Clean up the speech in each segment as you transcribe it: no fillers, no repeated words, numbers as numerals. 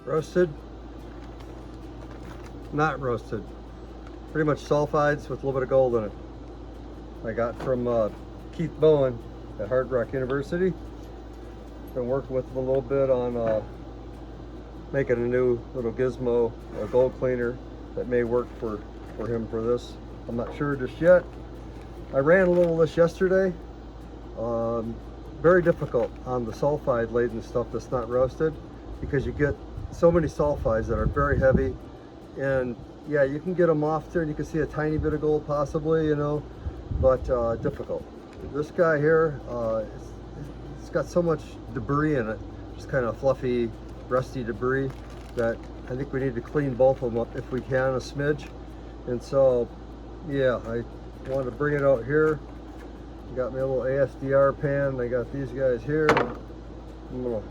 Roasted, not roasted. Pretty much sulfides with a little bit of gold in it. I got from Keith Bowen at Hard Rock University. Been working with him a little bit on making a new little gizmo, a gold cleaner that may work for him for this. I'm not sure just yet. I ran a little of this yesterday. Very difficult on the sulfide laden stuff that's not roasted, because you get so many sulfides that are very heavy, and yeah, you can get them off there and you can see a tiny bit of gold possibly, you know, but difficult. This guy here, it's got so much debris in it, just kind of fluffy, rusty debris, that I think we need to clean both of them up if we can, a smidge. And so, yeah, I wanted to bring it out here. Got me a little ASDR pan. I got these guys here. I'm gonna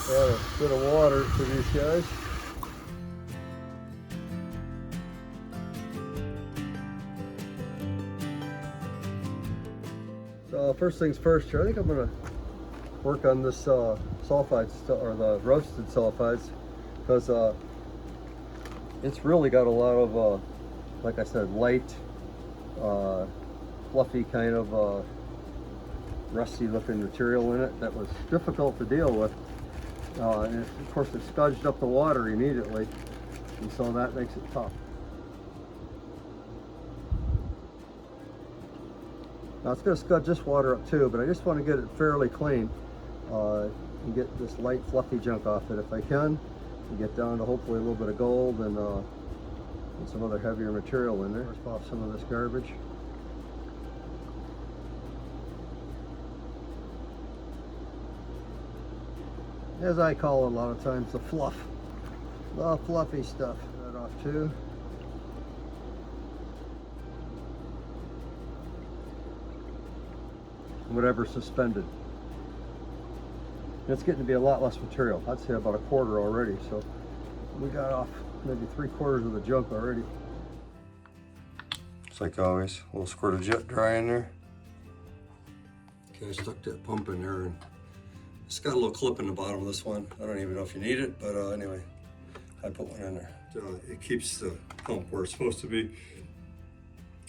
add a bit of water to these guys. So first things first here, I think I'm gonna work on this sulfide or the roasted sulfides, because it's really got a lot of, like I said, light, fluffy kind of rusty looking material in it that was difficult to deal with. And of course it scudged up the water immediately, and so that makes it tough. Now it's going to scudge this water up too, but I just want to get it fairly clean and get this light fluffy junk off it if I can, and get down to hopefully a little bit of gold and some other heavier material in there. Let's pop some of this garbage. As I call it a lot of times, the fluff, the fluffy stuff. That off too. Whatever suspended. It's getting to be a lot less material. I'd say about a quarter already. So we got off maybe 3/4 of the junk already. Just like always, a little squirt of jet dry in there. Okay, I stuck that pump in there, and it's got a little clip in the bottom of this one. I don't even know if you need it, but anyway, I put one in there. It keeps the pump where it's supposed to be.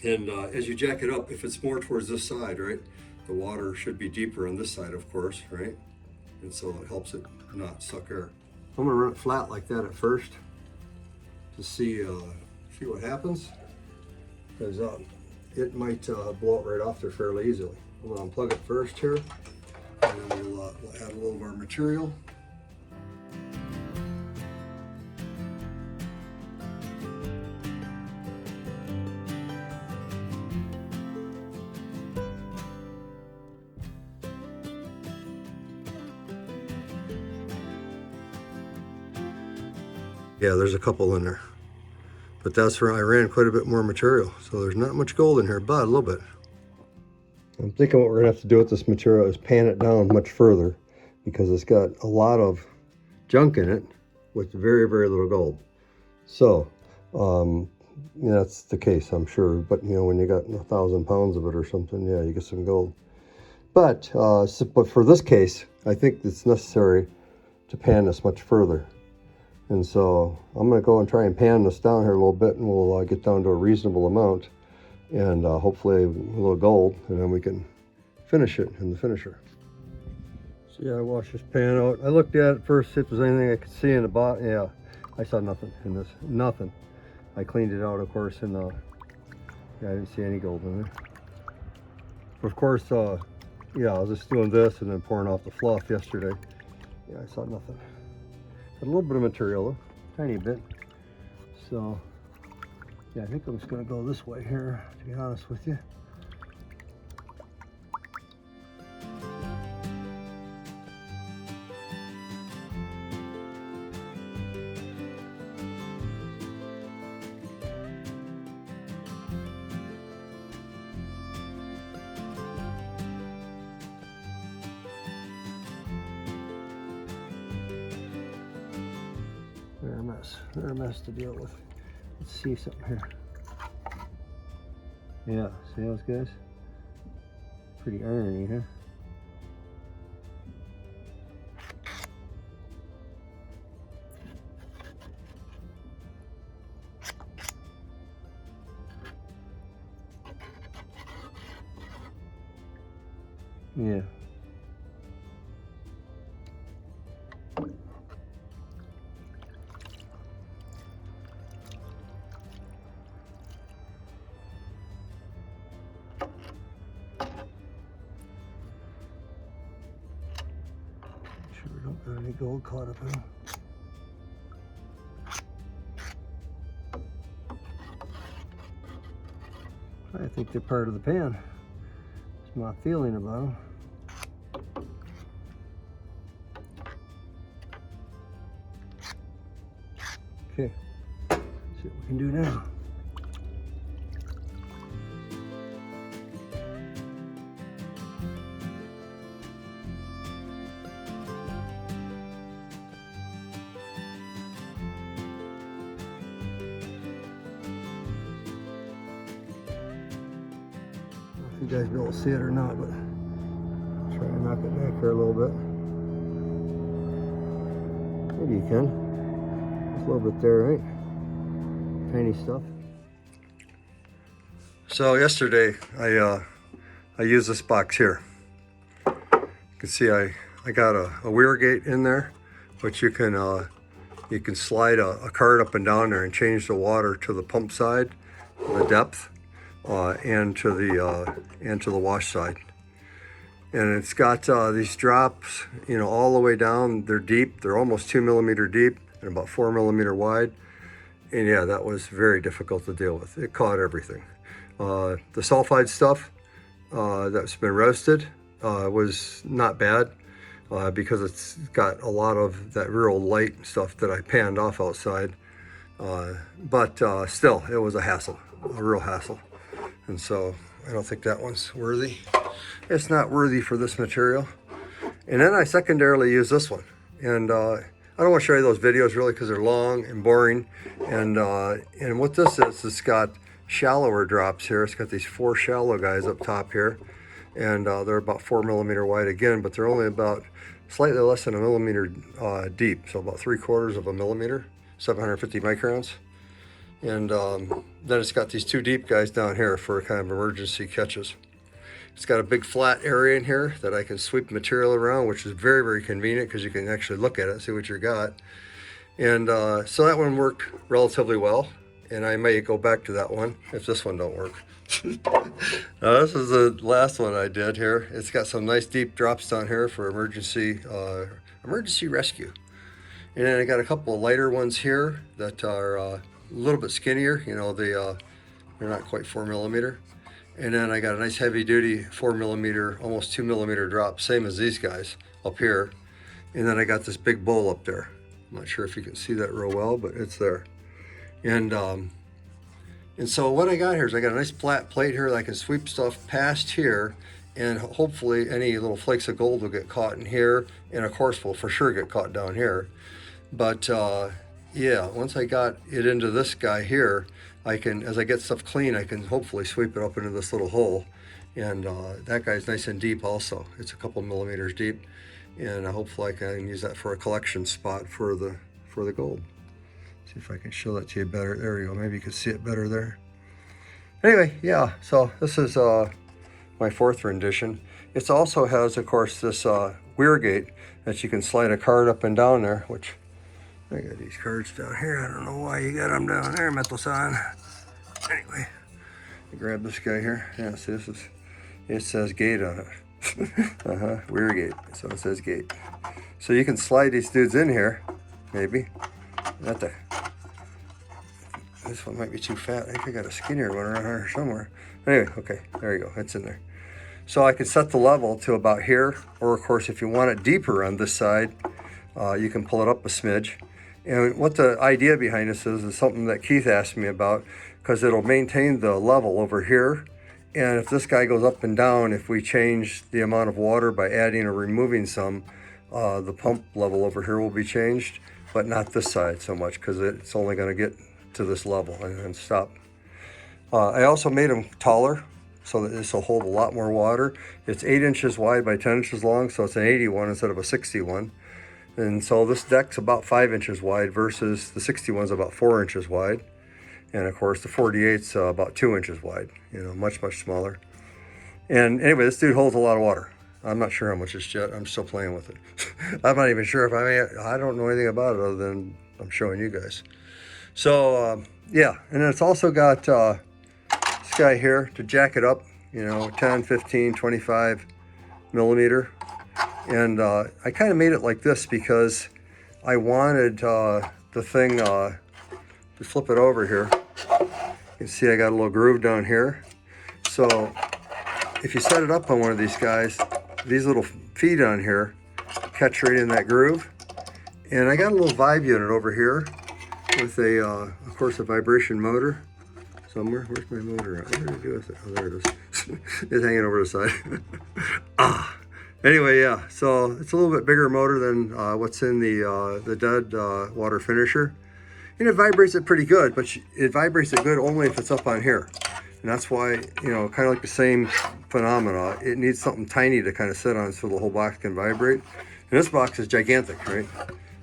And as you jack it up, if it's more towards this side, right, the water should be deeper on this side, of course, right? And so it helps it not suck air. I'm gonna run it flat like that at first to see what happens, because it might blow it right off there fairly easily. I'm gonna unplug it first here, and then we'll add a little of our material. Yeah, there's a couple in there, but that's where I ran quite a bit more material, so there's not much gold in here, but a little bit. I'm thinking what we're gonna have to do with this material is pan it down much further, because it's got a lot of junk in it with very, very little gold. So that's the case, I'm sure, but you know, when you got 1,000 pounds of it or something, yeah, you get some gold. But but for this case, I think it's necessary to pan this much further. And so I'm going to go and try and pan this down here a little bit, and we'll get down to a reasonable amount, and hopefully a little gold, and then we can finish it in the finisher. So yeah, I washed this pan out. I looked at it first, see if there's anything I could see in the bottom. Yeah, I saw nothing in this, nothing. I cleaned it out, of course, and yeah, I didn't see any gold in it. But of course, yeah, I was just doing this and then pouring off the fluff yesterday. Yeah, I saw nothing. A little bit of material, though, tiny bit. So, yeah, I think I'm just going to go this way here, to be honest with you. They're a mess to deal with. Let's see something here. Yeah, see those guys? Pretty irony, huh? Yeah. Make sure we don't got any gold caught up in them. I think they're part of the pan. It's my feeling about them. Okay, see what we can do now. You guys be able to see it or not, but try to knock it back here a little bit. Maybe you can. Just a little bit there, right? Tiny stuff. So yesterday I used this box here. You can see I got a weir gate in there, which you can slide a cart up and down there and change the water to the pump side, the depth. And to the wash side, and it's got these drops, you know, all the way down. They're deep. They're almost 2 millimeter deep and about 4 millimeter wide. And yeah, that was very difficult to deal with. It caught everything. The sulfide stuff that's been roasted was not bad because it's got a lot of that real light stuff that I panned off outside. But still, it was a hassle, a real hassle. And so I don't think that one's worthy. It's not worthy for this material. And then I secondarily use this one. And I don't want to show you those videos really because they're long and boring. And what this is, it's got shallower drops here. It's got these 4 shallow guys up top here. And they're about 4 millimeter wide again, but they're only about slightly less than a millimeter deep. So about 3/4 of a millimeter, 750 microns. And then it's got these 2 deep guys down here for kind of emergency catches. It's got a big flat area in here that I can sweep material around, which is very, very convenient because you can actually look at it and see what you got. And so that one worked relatively well, and I may go back to that one if this one don't work. Now, this is the last one I did here. It's got some nice deep drops down here for emergency rescue. And then I got a couple of lighter ones here that are a little bit skinnier, you know, they're not quite 4 millimeter. And then I got a nice heavy duty 4 millimeter, almost 2 millimeter drop, same as these guys up here. And then I got this big bowl up there. I'm not sure if you can see that real well, but it's there. And so what I got here is I got a nice flat plate here that I can sweep stuff past here, and hopefully any little flakes of gold will get caught in here, and of course will for sure get caught down here. But yeah, once I got it into this guy here, I can, as I get stuff clean, I can hopefully sweep it up into this little hole. And that guy's nice and deep also. It's a couple millimeters deep. And hopefully I can use that for a collection spot for the gold. See if I can show that to you better. There we go. Maybe you can see it better there. Anyway, yeah, so this is my 4th rendition. It also has, of course, this weir gate that you can slide a card up and down there, which I got these cards down here. I don't know why you got them down there, Metal-san. Anyway, I grab this guy here. Yeah, see, it says gate on it. Weir gate, so it says gate. So you can slide these dudes in here, maybe. Not there. This one might be too fat. I think I got a skinnier one around here somewhere. Anyway, okay, there you go, it's in there. So I can set the level to about here, or of course, if you want it deeper on this side, you can pull it up a smidge. And what the idea behind this is something that Keith asked me about, because it'll maintain the level over here. And if this guy goes up and down, if we change the amount of water by adding or removing some, the pump level over here will be changed, but not this side so much, because it's only going to get to this level and stop. I also made them taller so that this will hold a lot more water. It's 8 inches wide by 10 inches long, so it's an 81 instead of a 61. And so this deck's about 5 inches wide versus the 61's about 4 inches wide. And of course the 48's about 2 inches wide, you know, much, much smaller. And anyway, this dude holds a lot of water. I'm not sure how much it's jet. I'm still playing with it. I'm not even sure if I don't know anything about it other than I'm showing you guys. So yeah, and then it's also got this guy here to jack it up, you know, 10, 15, 25 millimeter. And I kind of made it like this because I wanted the thing to flip it over here. You can see I got a little groove down here. So if you set it up on one of these guys, these little feet on here catch right in that groove. And I got a little vibe unit over here with a, of course, a vibration motor somewhere. Where's my motor at? What did I do with it? Oh, there it is. It's hanging over the side. Anyway, yeah, so it's a little bit bigger motor than what's in the dead water finisher. And it vibrates it pretty good, but it vibrates it good only if it's up on here. And that's why, you know, kind of like the same phenomena, it needs something tiny to kind of sit on so the whole box can vibrate. And this box is gigantic, right?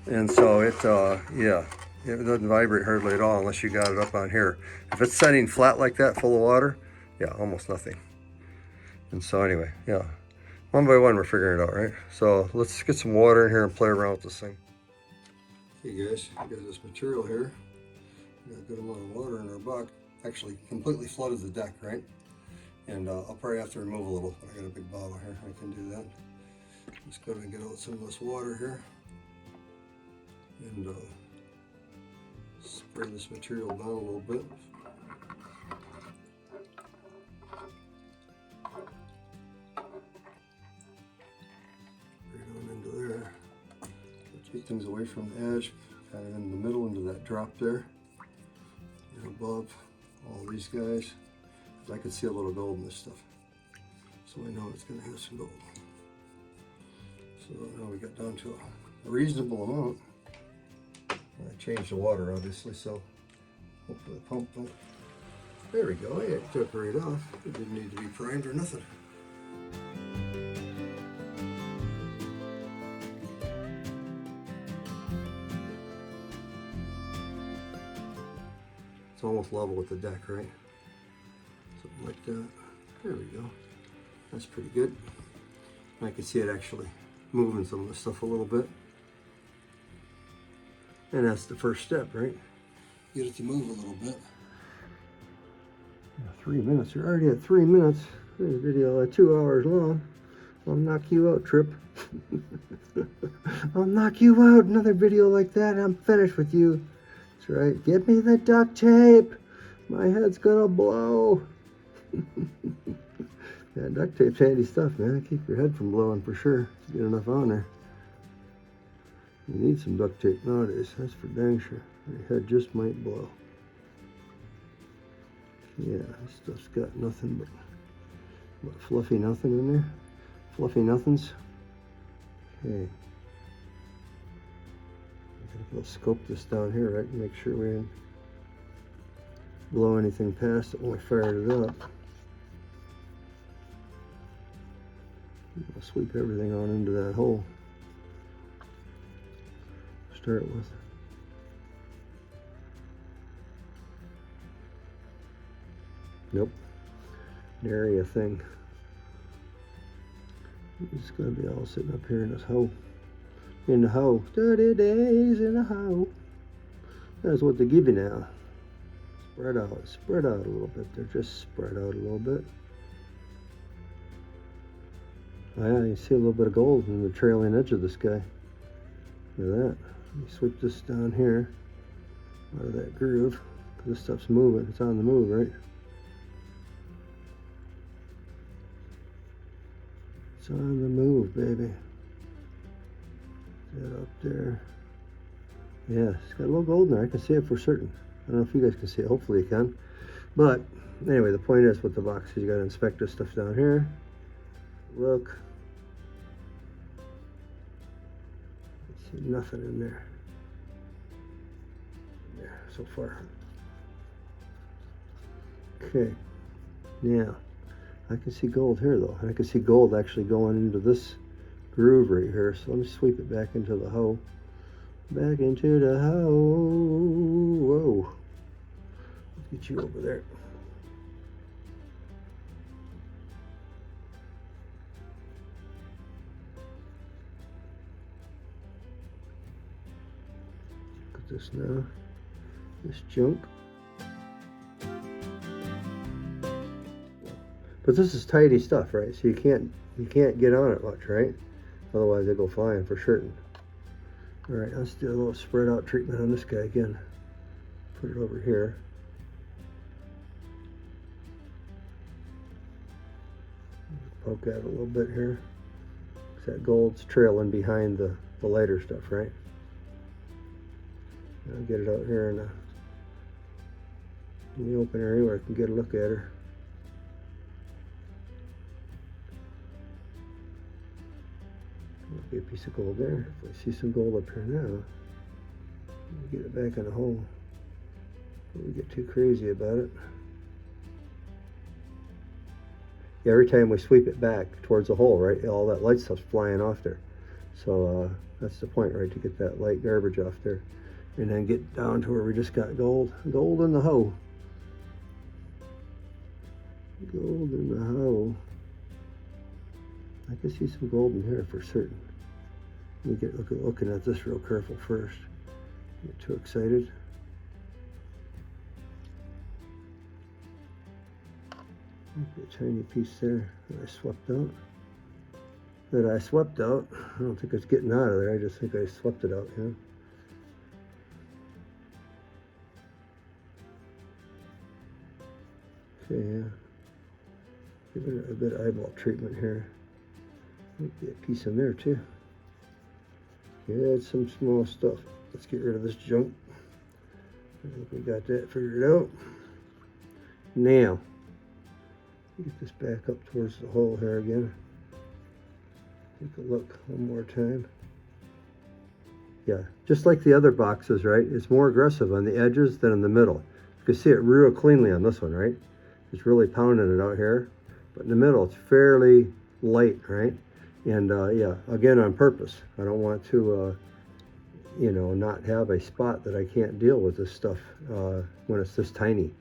And so it, yeah, it doesn't vibrate hardly at all unless you got it up on here. If it's setting flat like that, full of water, yeah, almost nothing. And so anyway, yeah, one by one we're figuring it out, right? So let's get some water in here and play around with this thing. Hey guys, we got this material here. We got a good amount of water in our buck. Actually completely flooded the deck, right? And I'll probably have to remove a little, but I got a big bottle here, I can do that. Let's go ahead and get out some of this water here. And spray this material down a little bit. Right on into there. Take things away from the edge, kind of in the middle into that drop there. And above all these guys. I can see a little gold in this stuff. So I know it's going to have some gold. So now we got down to a reasonable amount. I changed the water obviously, so hopefully the pump don't. There we go, it took right off. It didn't need to be primed or nothing. It's almost level with the deck, right? Something like that. There we go. That's pretty good. I can see it actually moving some of the stuff a little bit. And that's the first step, right? Get it to move a little bit. 3 minutes. You're already at 3 minutes. This video at 2 hours long. I'll knock you out, Tripp. I'll knock you out. Another video like that, I'm finished with you. That's right. Get me the duct tape. My head's gonna blow. Yeah, duct tape's handy stuff, man. Keep your head from blowing for sure. Get enough on there. You need some duct tape nowadays, that's for dang sure. Your head just might blow. Yeah, this stuff's got nothing but fluffy nothing in there. Fluffy nothings. Okay. We'll scope this down here, right, and make sure we didn't blow anything past it when we fired it up. We'll sweep everything on into that hole. Start with. Nope. Nary a thing. It's gonna be all sitting up here in this hole. In the hole. 30 days in the hole. That's what they give you now. Spread out. Spread out a little bit. They're just spread out a little bit. Oh yeah, you see a little bit of gold in the trailing edge of this guy. Look at that. Let me sweep this down here out of that groove. This stuff's moving. It's on the move, right? It's on the move, baby. Get up there. Yeah, it's got a little gold in there. I can see it for certain. I don't know if you guys can see it. Hopefully you can. But anyway, the point is with the box is you got to inspect this stuff down here. Look. See nothing in there. Yeah, so far. Okay. Now, I can see gold here though. I can see gold actually going into this groove right here. So let me sweep it back into the hole. Back into the hole. Whoa. Let's get you over there. this now. This junk. But this is tidy stuff, right? So you can't get on it much, right? Otherwise they go flying for certain. All right, let's do a little spread out treatment on this guy again. Put it over here. Poke at it a little bit here. That gold's trailing behind the lighter stuff, right? I'll get it out here in the open area where I can get a look at her. Might be a piece of gold there. If I see some gold up here now, get it back in the hole. Don't we get too crazy about it. Yeah, every time we sweep it back towards the hole, right, all that light stuff's flying off there. So that's the point, right, to get that light garbage off there. And then get down to where we just got gold. Gold in the hoe. Gold in the hoe. I can see some gold in here for certain. Let me get looking at this real careful first. Get too excited. A tiny piece there that I swept out. I don't think it's getting out of there. I just think I swept it out, you know. Okay, yeah. Give it a bit of eyeball treatment here. Might be a piece in there too. Yeah, it's some small stuff. Let's get rid of this junk. I think we got that figured out. Now, get this back up towards the hole here again. Take a look one more time. Yeah, just like the other boxes, right? It's more aggressive on the edges than in the middle. You can see it real cleanly on this one, right? It's really pounding it out here. But in the middle, it's fairly light, right? And yeah, again, on purpose. I don't want to, you know, not have a spot that I can't deal with this stuff when it's this tiny.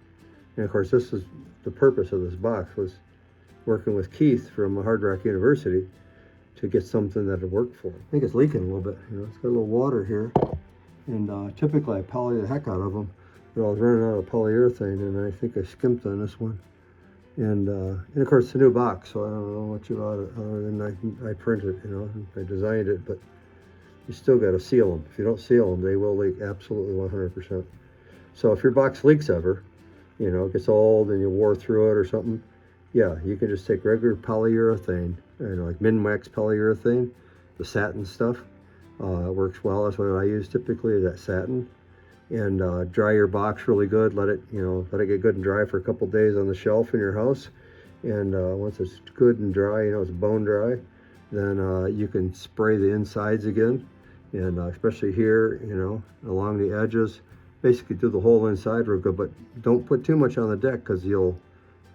And of course, this is the purpose of this box, was working with Keith from Hard Rock University to get something that would work for it. I think it's leaking a little bit. You know, it's got a little water here. And typically I poly the heck out of them, but I was running out of polyurethane, and I think I skimped on this one. And of course it's a new box, so I don't know much about it other than I printed it, you know, I designed it, but you still got to seal them. If you don't seal them, they will leak absolutely 100%. So if your box leaks ever, you know, it gets old and you wore through it or something, yeah, you can just take regular polyurethane, you know, like Minwax polyurethane, the satin stuff, works well. That's what I use typically, that satin. And dry your box really good. Let it get good and dry for a couple days on the shelf in your house. And once it's good and dry, you know, it's bone dry, then you can spray the insides again. And especially here, you know, along the edges, basically do the whole inside real good, but don't put too much on the deck because you'll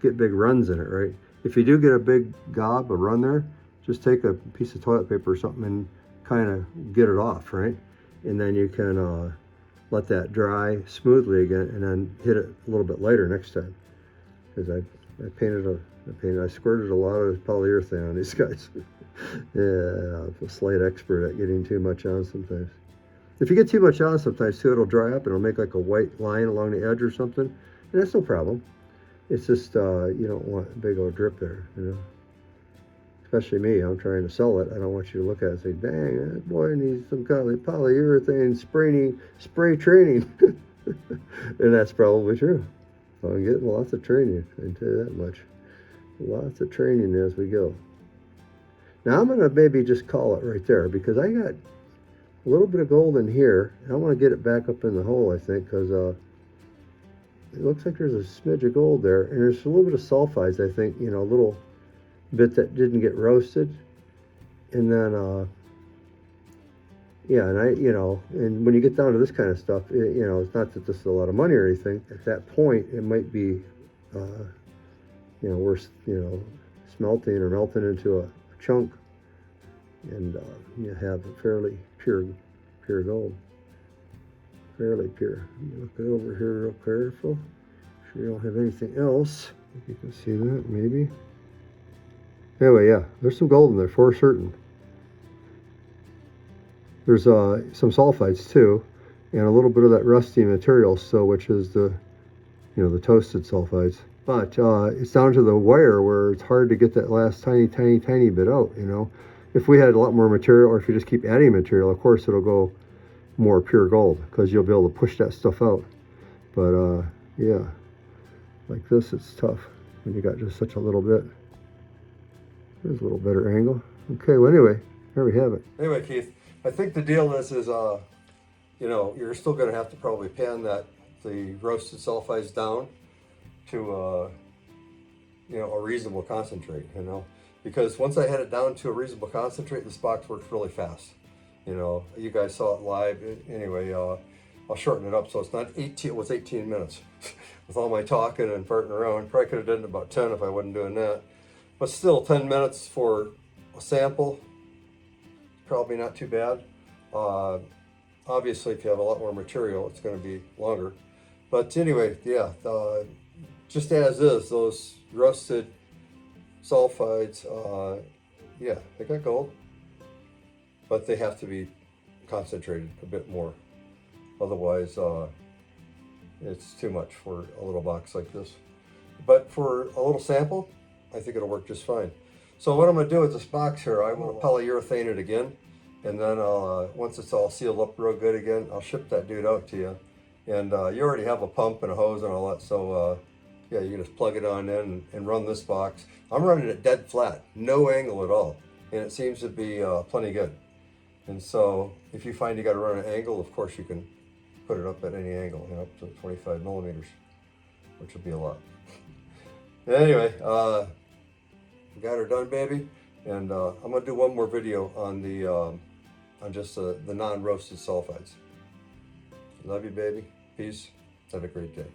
get big runs in it, right? If you do get a big gob, a run there, just take a piece of toilet paper or something and kind of get it off, right? And then you can let that dry smoothly again, and then hit it a little bit later next time. Because I squirted a lot of polyurethane on these guys. Yeah, I'm a slight expert at getting too much on sometimes. If you get too much on sometimes too, it'll dry up and it'll make like a white line along the edge or something. And that's no problem. It's just, you don't want a big old drip there, you know. Especially me, I'm trying to sell it. I don't want you to look at it and say, dang, that boy needs some kind of polyurethane spray training. And that's probably true. I'm getting lots of training, I can tell you that much. Lots of training as we go. Now I'm gonna maybe just call it right there, because I got a little bit of gold in here. I want to get it back up in the hole, I think, because it looks like there's a smidge of gold there, and there's a little bit of sulfides, I think, you know, a little bit that didn't get roasted. And then yeah, and you know, and when you get down to this kind of stuff, you know, it's not that this is a lot of money or anything. At that point, it might be you know, worth, you know, smelting or melting into a chunk, and you have a fairly pure gold, fairly pure. Look it over here real careful. Make sure you don't have anything else. If you can see that, maybe. Anyway, yeah, there's some gold in there for certain. There's some sulfides too, and a little bit of that rusty material, so which is the, you know, the toasted sulfides. But it's down to the wire where it's hard to get that last tiny bit out, you know. If we had a lot more material, or if you just keep adding material, of course it'll go more pure gold, because you'll be able to push that stuff out. But yeah, like this, it's tough when you got just such a little bit. There's a little better angle. Okay, well anyway, there we have it. Anyway, Keith, I think the deal is you know, you're still going to have to probably pan the roasted sulfides down to you know, a reasonable concentrate, you know, because once I had it down to a reasonable concentrate, this box works really fast. You know, you guys saw it live. Anyway, I'll shorten it up so it's not 18. It was 18 minutes with all my talking and farting around. Probably could have done it about 10 if I wasn't doing that. But still, 10 minutes for a sample, probably not too bad. Obviously, if you have a lot more material, it's going to be longer. But anyway, yeah, just as is, those rusted sulfides, yeah, they got gold, but they have to be concentrated a bit more. Otherwise, it's too much for a little box like this. But for a little sample, I think it'll work just fine. So what I'm going to do with this box here, I'm going to polyurethane it again, and then I'll, once it's all sealed up real good again, I'll ship that dude out to you. And you already have a pump and a hose and all that, so yeah, you can just plug it on in and run this box. I'm running it dead flat, no angle at all, and it seems to be plenty good. And so if you find you got to run an angle, of course you can put it up at any angle, you know, up to 25 millimeters, which would be a lot. Anyway, we got her done, baby, and I'm gonna do one more video on the on just the non-roasted sulfides. Love you, baby. Peace. Have a great day.